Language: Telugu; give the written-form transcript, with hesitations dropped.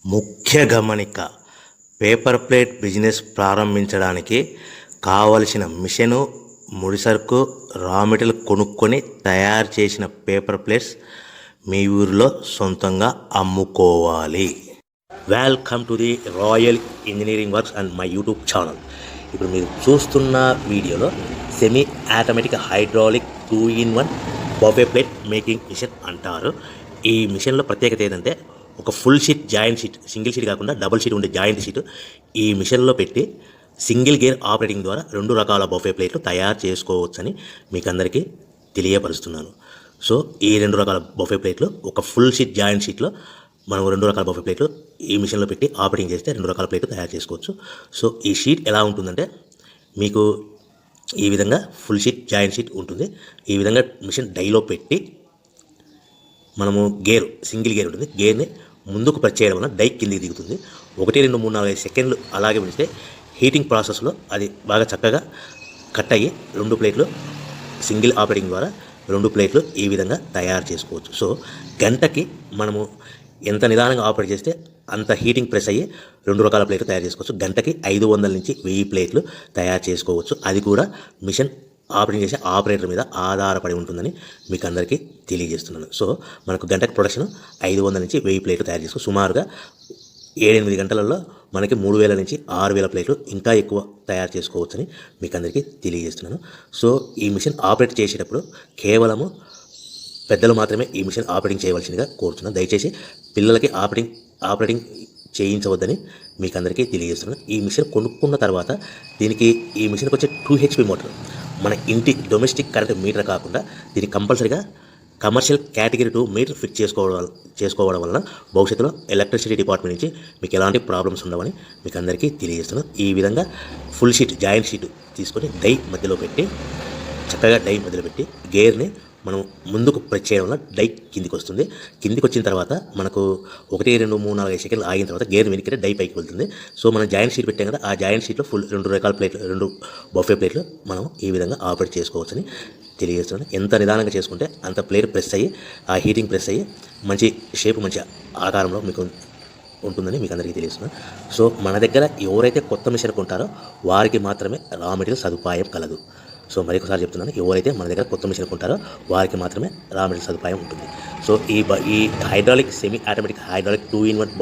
ముఖ్య గమనిక: పేపర్ ప్లేట్ బిజినెస్ ప్రారంభించడానికి కావలసిన మిషను, ముడిసరుకు, రా మెటీరియల్ కొనుక్కొని తయారు చేసిన పేపర్ ప్లేట్స్ మీ ఊరిలో సొంతంగా అమ్ముకోవాలి. Welcome to the royal engineering works and my YouTube channel. ఇప్పుడు మీరు చూస్తున్న వీడియోలో semi automatic hydraulic 2-in-1 buffet plate making machine అంటారు. ఈ మిషన్లో ప్రత్యేకత ఏంటంటే, ఒక full sheet joint sheet, single sheet కాకుండా డబుల్ షీట్ ఉండే జాయింట్ షీట్ ఈ మిషన్లో పెట్టి సింగిల్ గేర్ ఆపరేటింగ్ ద్వారా 2 రకాల బఫే ప్లేట్లు తయారు చేసుకోవచ్చని మీకు అందరికీ తెలియపరుస్తున్నాను. సో ఈ 2 రకాల బఫే ప్లేట్లు, ఒక ఫుల్ షీట్ జాయింట్ షీట్లో మనం 2 రకాల బఫే ప్లేట్లు ఈ మిషన్లో పెట్టి ఆపరేటింగ్ చేస్తే 2 రకాల ప్లేట్లు తయారు చేసుకోవచ్చు. సో ఈ షీట్ ఎలా ఉంటుందంటే, మీకు ఈ విధంగా ఫుల్ షీట్ జాయింట్ షీట్ ఉంటుంది. ఈ విధంగా మిషన్ డైలో పెట్టి మనము గేర్, సింగిల్ గేర్ ఉంటుంది, గేర్ని ముందుకు ప్రెస్ చేయడం వల్ల డై కిందికి దిగుతుంది. 1, 2, 3, 4, 5 సెకండ్లు అలాగే ఉంచితే హీటింగ్ ప్రాసెస్లో అది బాగా చక్కగా కట్ అయ్యి 2 ప్లేట్లు సింగిల్ ఆపరేటింగ్ ద్వారా 2 ప్లేట్లు ఈ విధంగా తయారు చేసుకోవచ్చు. సో గంటకి మనము ఎంత నిదానంగా ఆపరేట్ చేస్తే అంత హీటింగ్ ప్రెస్ అయ్యి 2 రకాల ప్లేట్లు తయారు చేసుకోవచ్చు. గంటకి 500 నుంచి 1000 ప్లేట్లు తయారు చేసుకోవచ్చు. అది కూడా మిషన్ ఆపరేటింగ్ చేసే ఆపరేటర్ మీద ఆధారపడి ఉంటుందని మీకు అందరికీ తెలియజేస్తున్నాను. సో మనకు గంటకి ప్రొడక్షన్ 500 నుంచి 1000 ప్లేట్లు తయారు చేసుకో, సుమారుగా 7-8 గంటలలో మనకి 3000 నుంచి 6000 ప్లేట్లు ఇంకా ఎక్కువ తయారు చేసుకోవచ్చని మీకు అందరికీ తెలియజేస్తున్నాను. సో ఈ మిషన్ ఆపరేట్ చేసేటప్పుడు కేవలము పెద్దలు మాత్రమే ఈ మిషన్ ఆపరేటింగ్ చేయవలసిందిగా కోరుతున్నాను. దయచేసి పిల్లలకి ఆపరేటింగ్ చేయించవద్దని మీకు అందరికీ తెలియజేస్తున్నాను. ఈ మిషన్ కొనుక్కున్న తర్వాత ఈ మిషన్కి వచ్చే 2 HP మోటార్, మన ఇంటి డొమెస్టిక్ కరెంట్ మీటర్ కాకుండా దీనికి కంపల్సరీగా కమర్షియల్ కేటగిరీ 2 మీటర్ ఫిక్స్ చేసుకోవడం వలన భవిష్యత్తులో ఎలక్ట్రిసిటీ డిపార్ట్మెంట్ నుంచి మీకు ఎలాంటి ప్రాబ్లమ్స్ ఉండవని మీకు అందరికీ తెలియజేస్తున్నాను. ఈ విధంగా ఫుల్ షీట్ జాయింట్ షీట్ తీసుకొని డై మధ్యలో పెట్టి, చక్కగా డై మధ్యలో పెట్టి గేర్ని మనం ముందుకు ప్రెస్ చేయడం వల్ల డై కిందికి వస్తుంది. కిందికి వచ్చిన తర్వాత మనకు 1, 2, 3, 4, 5 సెకండ్లు ఆగిన తర్వాత గేర్ వెనక్కి డై పైకి వెళ్తుంది. సో మనం జాయింట్ షీట్ పెట్టాం కదా, ఆ జాయింట్ షీట్లో ఫుల్ 2 రకాల ప్లేట్లు, 2 బఫే ప్లేట్లు మనం ఈ విధంగా ఆపరేట్ చేసుకోవచ్చని తెలియజేస్తున్నాను. ఎంత నిదానంగా చేసుకుంటే అంత ప్లేట్ ప్రెస్ అయ్యి, ఆ హీటింగ్ ప్రెస్ అయ్యి మంచి షేప్, మంచి ఆకారంలో మీకు ఉంటుందని మీకు అందరికీ తెలియజేస్తున్నాను. సో మన దగ్గర ఎవరైతే కొత్త మిషన్ కొంటారో వారికి మాత్రమే రా మెటీరియల్ సదుపాయం కలదు. సో మరొకసారి చెప్తున్నాను, ఎవరైతే మన దగ్గర కొత్త మిషన్ కొంటారో వారికి మాత్రమే రా మెటీరియల్ సదుపాయం ఉంటుంది. సో ఈ hydraulic semi automatic hydraulic 2-in-1